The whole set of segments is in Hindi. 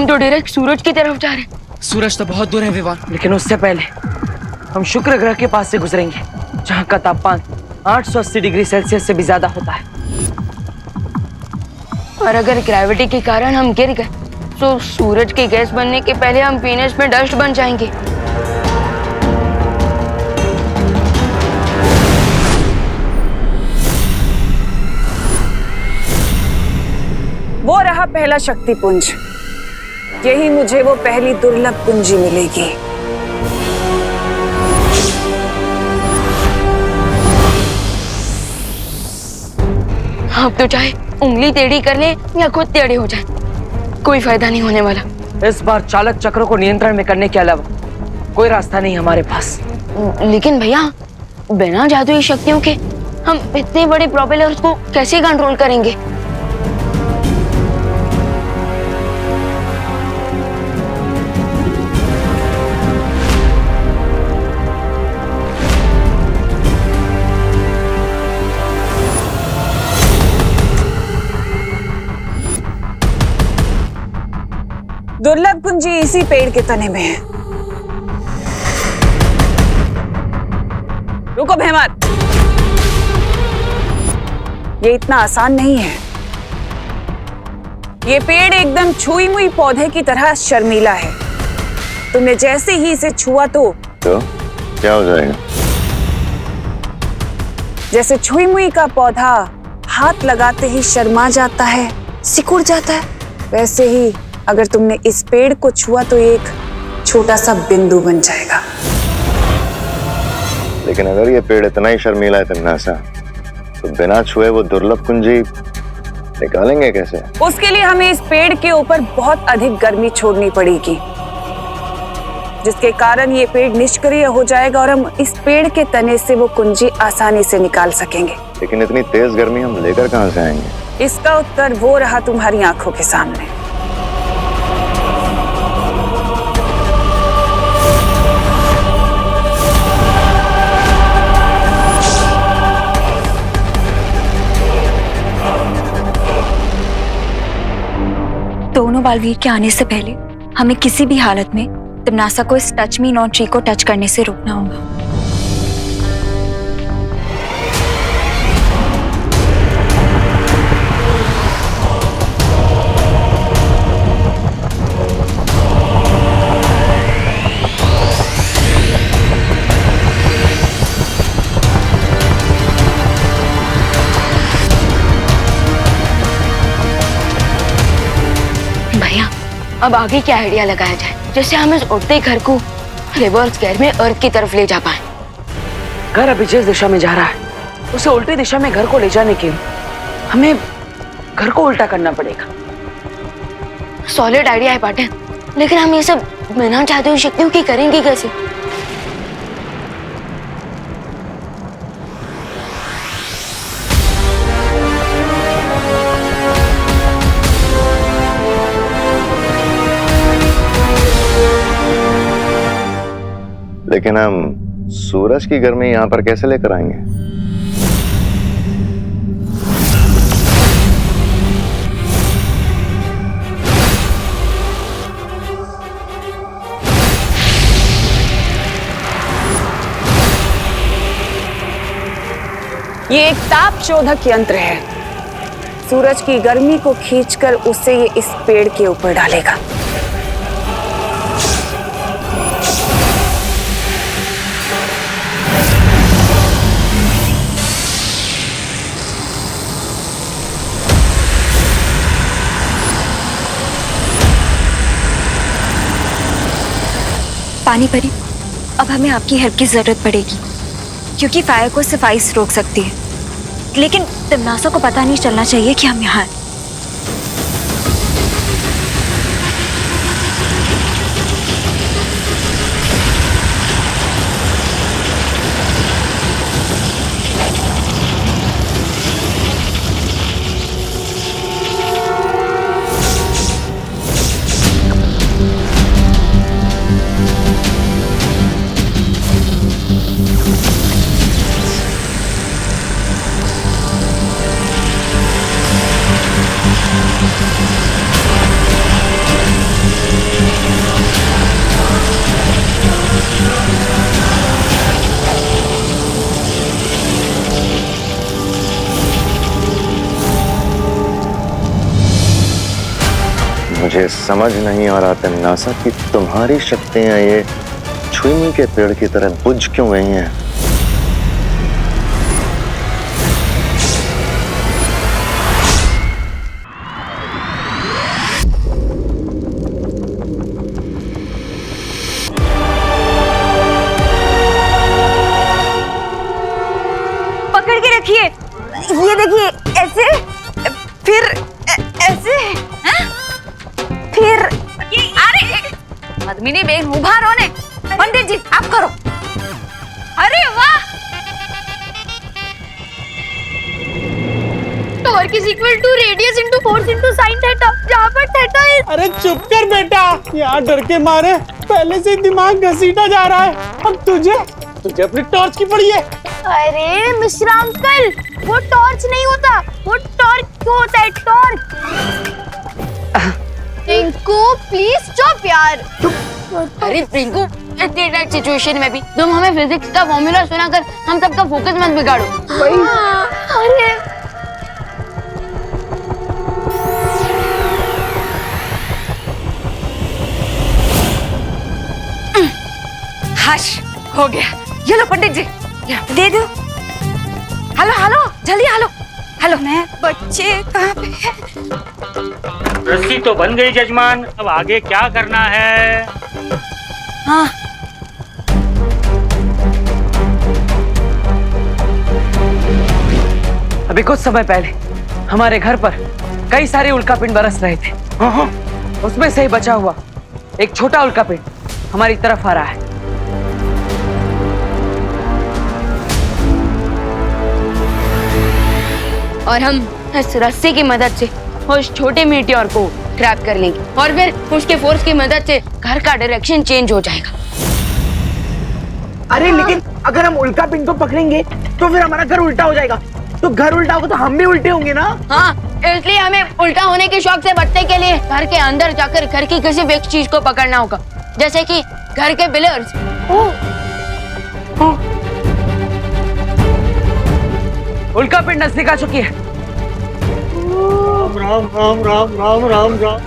हम तो डायरेक्ट सूरज की तरफ जा रहे हैं। सूरज तो बहुत दूर है विवान, लेकिन उससे पहले हम शुक्र ग्रह के पास से गुजरेंगे, जहाँ का तापमान 880 डिग्री सेल्सियस से भी ज्यादा होता है। और अगर ग्रेविटी के कारण हम गिर गए तो सूरज की गैस बनने के पहले हम वीनस में डस्ट बन जाएंगे। वो रहा पहला शक्ति पुंज। यही मुझे वो पहली दुर्लभ कुंजी मिलेगी। आप तो चाहे उंगली टेढ़ी कर ले या खुद टेढ़े हो जाए, कोई फायदा नहीं होने वाला। इस बार चालक चक्र को नियंत्रण में करने के अलावा कोई रास्ता नहीं हमारे पास। लेकिन भैया, बिना जादुई शक्तियों के हम इतने बड़े प्रोपेलर्स को कैसे कंट्रोल करेंगे? दुर्लभ कुंजी इसी पेड़ के तने में है। रुको भैमत, ये इतना आसान नहीं है। ये पेड़ एकदम छुई मुई पौधे की तरह शर्मीला है। तुमने जैसे ही इसे छुआ तो क्या हो जाएगा? जैसे छुई मुई का पौधा हाथ लगाते ही शर्मा जाता है, सिकुड़ जाता है, वैसे ही अगर तुमने इस पेड़ को छुआ तो एक छोटा सा बिंदु बन जाएगा। लेकिन अगर ये पेड़ इतना ही शर्मीला है तन्नासा, तो बिना छुए वो दुर्लभ कुंजी निकालेंगे कैसे? उसके लिए हमें इस पेड़ के ऊपर बहुत अधिक गर्मी छोड़नी पड़ेगी, जिसके कारण ये पेड़ निष्क्रिय हो जाएगा और हम इस पेड़ के तने से वो कुंजी आसानी से निकाल सकेंगे। लेकिन इतनी तेज गर्मी हम लेकर कहां से आएंगे? इसका उत्तर वो रहा तुम्हारी आंखों के सामने। दोनों बालवीर के आने से पहले हमें किसी भी हालत में तिम्नासा को इस टच मी नॉट ट्री को टच करने से रोकना होगा। अब आगे क्या आइडिया लगाया जाए जिससे हम इस उड़ते घर को रिवर्स गेयर में अर्थ की तरफ ले जा पाए? घर अभी जिस दिशा में जा रहा है उसे उल्टी दिशा में घर को ले जाने के लिए हमें घर को उल्टा करना पड़ेगा। सॉलिड आइडिया है पाटिल, लेकिन हम ये सब बिना जादुई शक्तियों की करेंगे कैसे? लेकिन हम सूरज की गर्मी यहाँ पर कैसे लेकर आएंगे? ये एक ताप शोधक यंत्र है। सूरज की गर्मी को खींचकर उसे ये इस पेड़ के ऊपर डालेगा। पानी परी, अब हमें आपकी हेल्प की जरूरत पड़ेगी, क्योंकि फायर को सिर्फ आइस रोक सकती है, लेकिन तिम्नासा को पता नहीं चलना चाहिए कि हम यहाँ हैं। मुझे समझ नहीं आ रहा तन्नासा कि तुम्हारी शक्तियां ये छुई के पेड़ की तरह बुझ क्यों गई हैं। पकड़ के रखिए, ये देखिए, ऐसे, फिर ऐसे, हैं? फिर अरे पद्मिनी बेन उभा रहो ने। पंडित जी आप करो। अरे वाह, torque is equal to radius into force into sine theta, जहां पर थीटा इज। अरे चुप कर बेटा, यहाँ डर के मारे पहले से दिमाग घसीटा जा रहा है। अब तुझे अपनी टॉर्च की पड़ी है। अरे मिश्रा अंकल, वो टॉर्च नहीं होता, वो टॉर्क होता है, टॉर्क। रिंकू प्लीज चुप यार। अरे रिंकू, इतनी टाइट सिचुएशन में भी तुम हमें फिजिक्स का फॉर्मूला सुनाकर हम सबका फोकस मत बिगाड़ो। अरे हश, हो गया। ये लो पंडित जी, दे दो। हेलो हेलो, जल्दी हेलो हेलो। मैं बच्चे कहाँ पे है? रस्सी तो बन गई जजमान, अब आगे क्या करना है? हाँ अभी कुछ समय पहले हमारे घर पर कई सारे उल्कापिंड बरस रहे थे। उसमें से ही बचा हुआ एक छोटा उल्कापिंड हमारी तरफ आ रहा है। और हम इस रस्सी की मदद से उस छोटे मीटियोर को ट्रैप कर लेंगे और फिर उसके फोर्स की मदद से घर का डायरेक्शन चेंज हो जाएगा। अरे लेकिन अगर हम उल्का पिंड को पकड़ेंगे तो फिर हमारा घर उल्टा हो जाएगा, तो घर उल्टा होगा तो हम भी उल्टे होंगे ना। हाँ, इसलिए हमें उल्टा होने के शौक से बचने के लिए घर के अंदर जाकर घर की किसी भी एक चीज को पकड़ना होगा, जैसे कि घर के पिलर्स। उल्कापिंड नजदीक आ चुकी है। राम राम राम राम राम राम।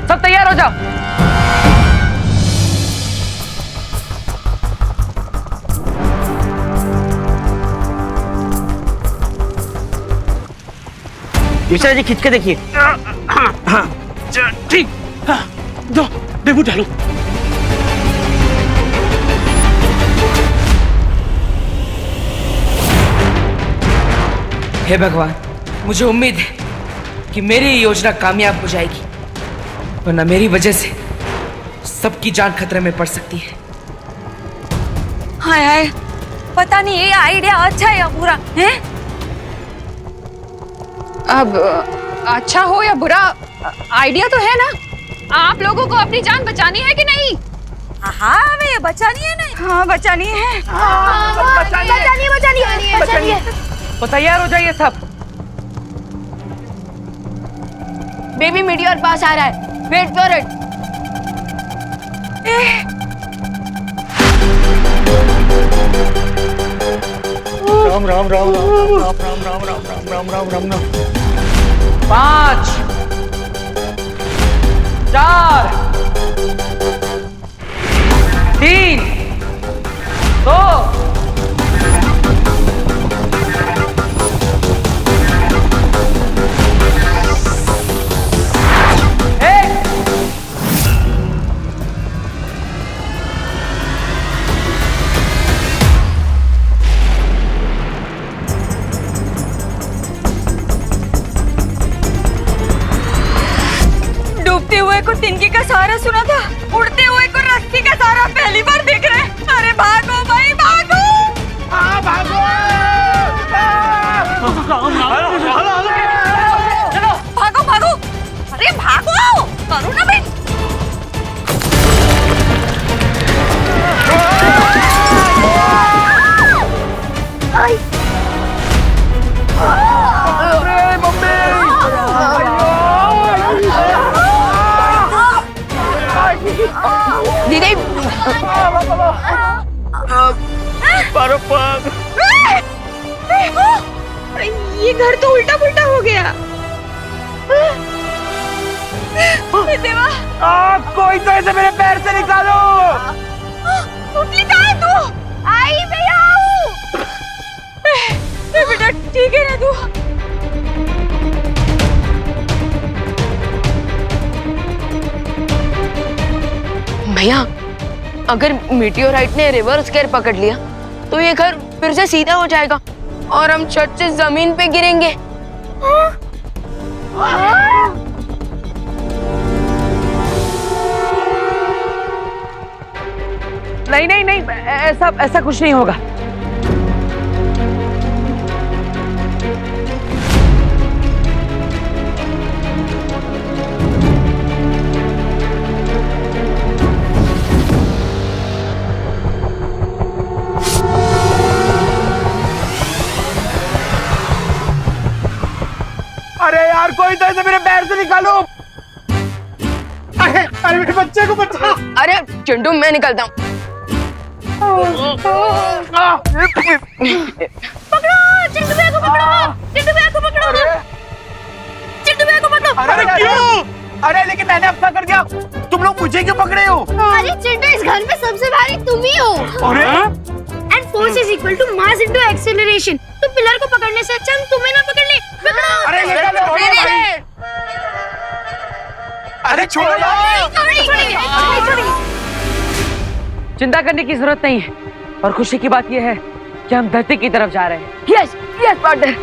सब तैयार हो जाओ। मिश्रा जी खींच के देखिए। ठीक, दो डेबू डालो। हे भगवान, मुझे उम्मीद है कि मेरी ये योजना कामयाब हो जाएगी, वरना मेरी वजह से सबकी जान खतरे में पड़ सकती है। हाय हाय, पता नहीं ये आइडिया अच्छा है या बुरा है। अब अच्छा हो या बुरा, आइडिया तो है ना। आप लोगों को अपनी जान बचानी है कि नहीं? हाँ हमें बचानी है ना। हाँ बचानी है। बचानी है। तो तैयार हो जाइए सब। बेबी मीटियोर पास आ रहा है, wait for it. Ram Ram Ram Ram Ram Ram Ram Ram Ram Ram Ram. 5 4 3 2 डूबते हुए को तिनके का सहारा सुना था, उड़ते हुए को रस्सी का सहारा पहली बार देख रहे हैं। अरे भागो भाई भागो। भागो भागो, अरे भागो, करो ना बेट। दीदी, ये घर तो उल्टा पुल्टा हो गया। देवा कोई तो ऐसे मेरे पैर से निकालो। पुतली कहाँ है तू? आई भैया बेटा ठीक है ना तू? भैया अगर मीटियोराइट ने रिवर्स गियर पकड़ लिया तो ये घर फिर से सीधा हो जाएगा और हम छत से जमीन पे गिरेंगे। नहीं नहीं नहीं, ऐसा ऐसा कुछ नहीं होगा। अरे यार कोई तो ऐसे मेरे पैर से निकालो। अरे अरे मेरे बच्चे को बचाओ। अरे चिंटू मैं निकलता हूँ। पकड़ो चिंटू भैया को पकड़ो, चिंटू भैया को पकड़ो, चिंटू भैया को पकड़ो। अरे क्यों? अरे लेकिन मैंने अपना कर दिया, तुम लोग मुझे क्यों पकड़े हो? अरे चिंटू इस घर में सबसे भारी तुम ही हो। अरे and force is equal to mass into acceleration. तो पिलर को पकड़ने से अच्छा हम तुम्हें ना पकड़ ले। पकड़ो। अरे निकालो, अरे छोड़ो चिंता करने की जरूरत नहीं है और खुशी की बात यह है कि हम धरती की तरफ जा रहे हैं। Yes yes partner.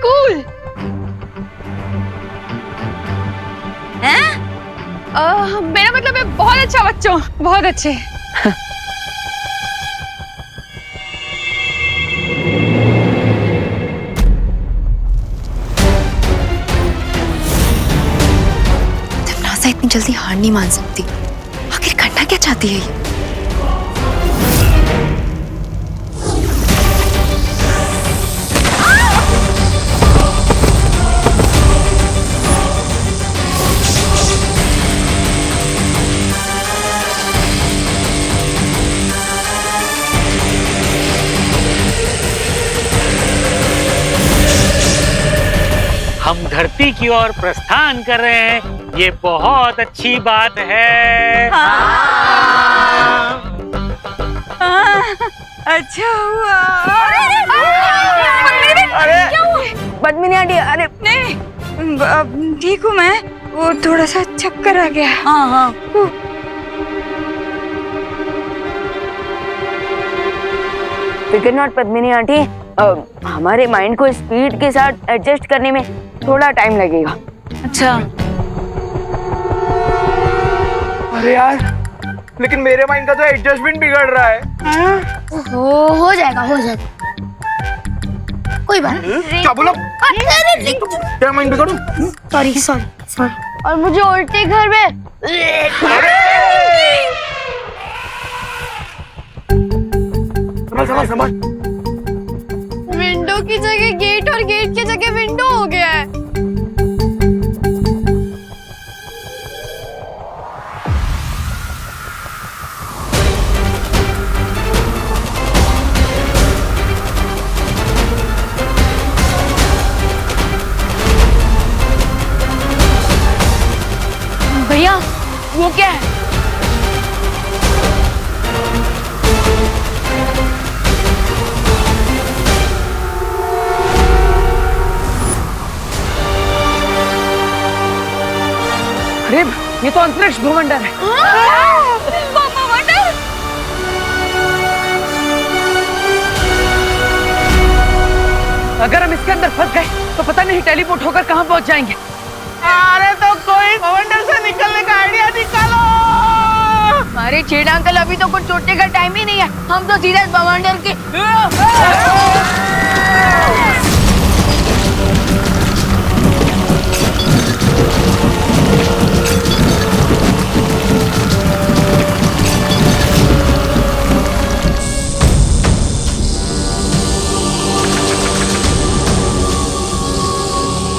कूल मेरा मतलब है बहुत अच्छा बच्चों, बहुत अच्छे। नासा इतनी जल्दी हार नहीं मान सकती। आखिर करना क्या चाहती है ये? हम धरती की ओर प्रस्थान कर रहे हैं, ये बहुत अच्छी बात है। अच्छा हुआ। पद्मिनी आंटी अरे नहीं ठीक हूँ मैं, वो थोड़ा सा चक्कर आ गया। हाँ हाँ फिकर नॉट पद्मिनी आंटी, हमारे माइंड को स्पीड के साथ एडजस्ट करने में थोड़ा टाइम लगेगा। अच्छा अरे यार लेकिन मेरे माइंड का तो एडजस्टमेंट बिगड़ रहा है। हो जाएगा हो जाएगा, कोई बात नहीं। क्या बोला? क्या माइंड बिगड़ू? Sorry sorry sorry. और मुझे उल्टे घर में समझ विंडो की जगह गेट और गेट की जगह विंडो हो गया है। भैया वो क्या है? अरे ये तो अंतरिक्ष भूमंडल है। अगर हम इसके अंदर फंस गए तो पता नहीं टेलीपोर्ट होकर कहाँ पहुंच जाएंगे। अरे तो कोई भूमंडल से निकलने का आइडिया निकालो। अरे छेड़ा अंकल अभी तो कुछ सोचने का टाइम ही नहीं है, हम तो सीधे भूमंडल के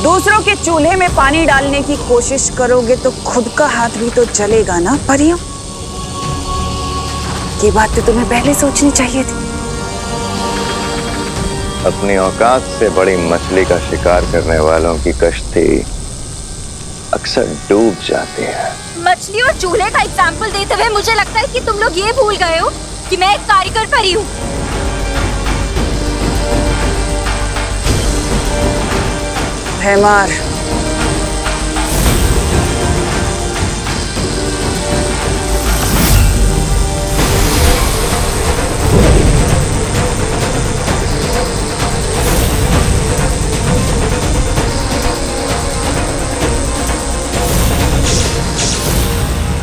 दूसरों के चूल्हे में पानी डालने की कोशिश करोगे तो खुद का हाथ भी तो जलेगा ना परियों। ये बात तो तुम्हें पहले सोचनी चाहिए थी। अपनी औकात से बड़ी मछली का शिकार करने वालों की कश्ती अक्सर डूब जाती है। मछली और चूल्हे का एग्जाम्पल देते हुए मुझे लगता है कि तुम लोग ये भूल गए हो कि मैं एक कारीगर परी हूँ। भैमार,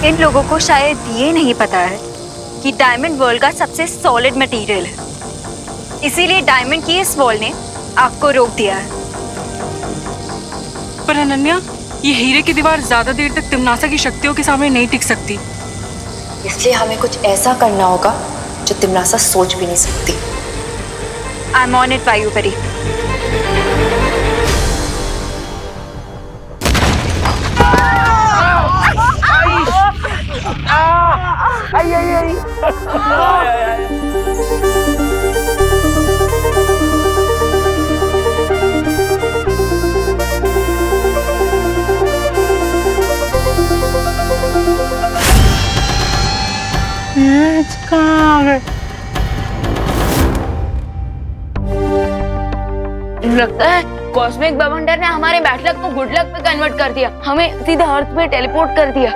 इन लोगों को शायद ये नहीं पता है कि डायमंड वर्ल्ड का सबसे सॉलिड मटेरियल है, इसीलिए डायमंड की इस वॉल ने आग को रोक दिया है। पर अनन्या, ये हीरे की दीवार ज्यादा देर तक तिम्नासा की शक्तियों के सामने नहीं टिक सकती। इसलिए हमें कुछ ऐसा करना होगा जो तिमनासा सोच भी नहीं सकती। आई एम ऑन इट वायु परी। ये कहाँ आ गए? लगता है कॉस्मिक बवंडर ने हमारे बैड लक को गुड लक में कन्वर्ट कर दिया, हमें सीधे अर्थ पे टेलीपोर्ट कर दिया।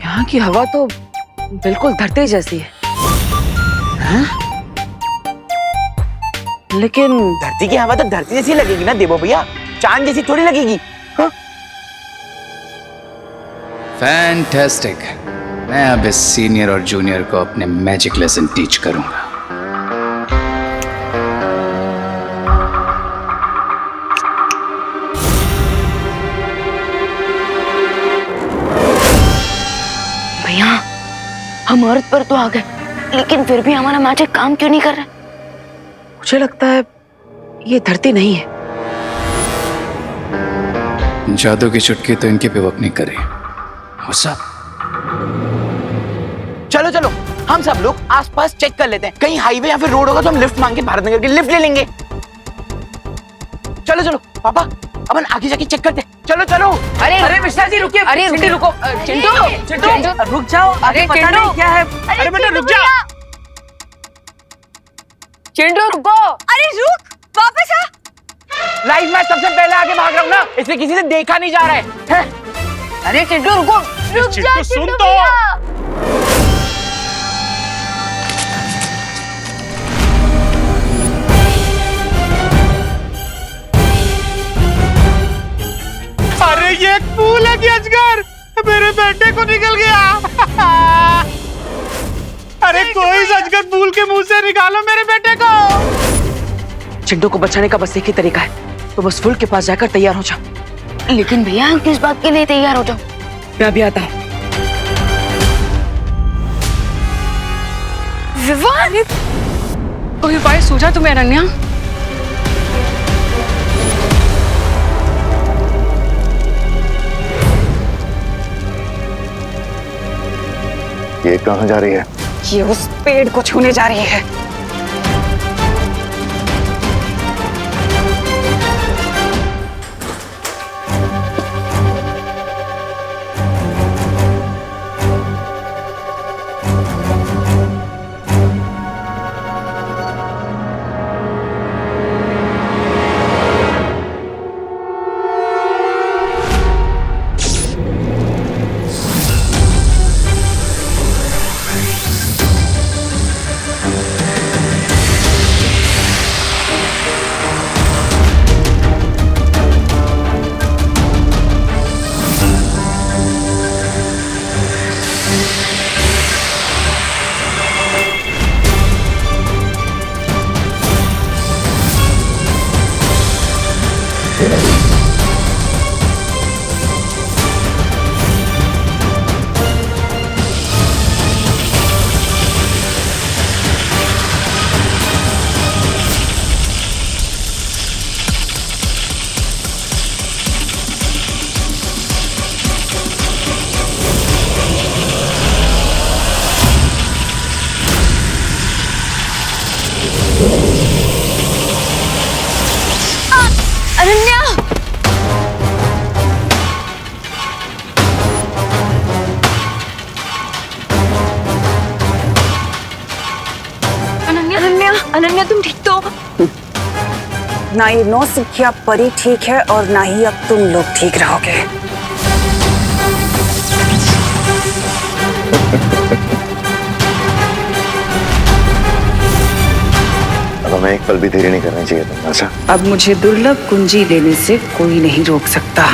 यहाँ की हवा तो बिल्कुल धरती जैसी है। हाँ? लेकिन धरती की हवा तो धरती जैसी लगेगी ना देवो भैया, चांद जैसी थोड़ी लगेगी। हाँ? फैंटास्टिक। मैं अब इस सीनियर और जूनियर को अपने मैजिक लेसन टीच करूंगा। भैया, हम अर्थ पर तो आ गए, लेकिन फिर भी हमारा मैजिक काम क्यों नहीं कर रहा? मुझे लगता है ये धरती नहीं है। जादू की चुटकी तो इनके पे वर्क नहीं करे। वो सब चलो चलो, हम सब लोग आसपास चेक कर लेते हैं, कहीं हाईवे या फिर रोड होगा तो हम लिफ्ट मांग के भारत नगर की लिफ्ट ले लेंगे। चलो चलो पापा, अपन आगे जाके चेक करते हैं। चलो चलो। अरे मिश्रा जी रुकिए। अरे रुको, चिंटू रुक जाओ। अरे पता नहीं क्या है। अरे बेटा रुक जा। चिंटू रुको। अरे रुक, वापस आ। लाइव मैच सबसे पहले आगे भाग रहा हूँ ना, इसलिए किसी से देखा नहीं जा रहा है। अरे चिंटू रुको। रुक जा चिंटू, सुन चिंटू तो। भैया। अरे ये एक फूल है कि अजगर मेरे बेटे को निकल गया। अरे कोई इस अजगर फूल के मुंह से निकालो मेरे बेटे को। चिंटू को बचाने का बस एक ही तरीका है, तो बस फूल के पास जाकर तैयार हो जाओ। लेकिन भैया, हम किस बात के लिए तैयार हो जाओ? मैं अभी आता हूँ। विवान, कोई उपाय सूझा तुम्हें अनन्या? ये कहाँ जा रही है? ये उस पेड़ को छूने जा रही है। अनन्या अनन्या तुम ठीक तो? ना ये नौसिखिया परी ठीक है और ना ही अब तुम लोग ठीक रहोगे। अब हमें एक पल भी देरी नहीं करनी चाहिए तुम। अब मुझे दुर्लभ कुंजी लेने से कोई नहीं रोक सकता।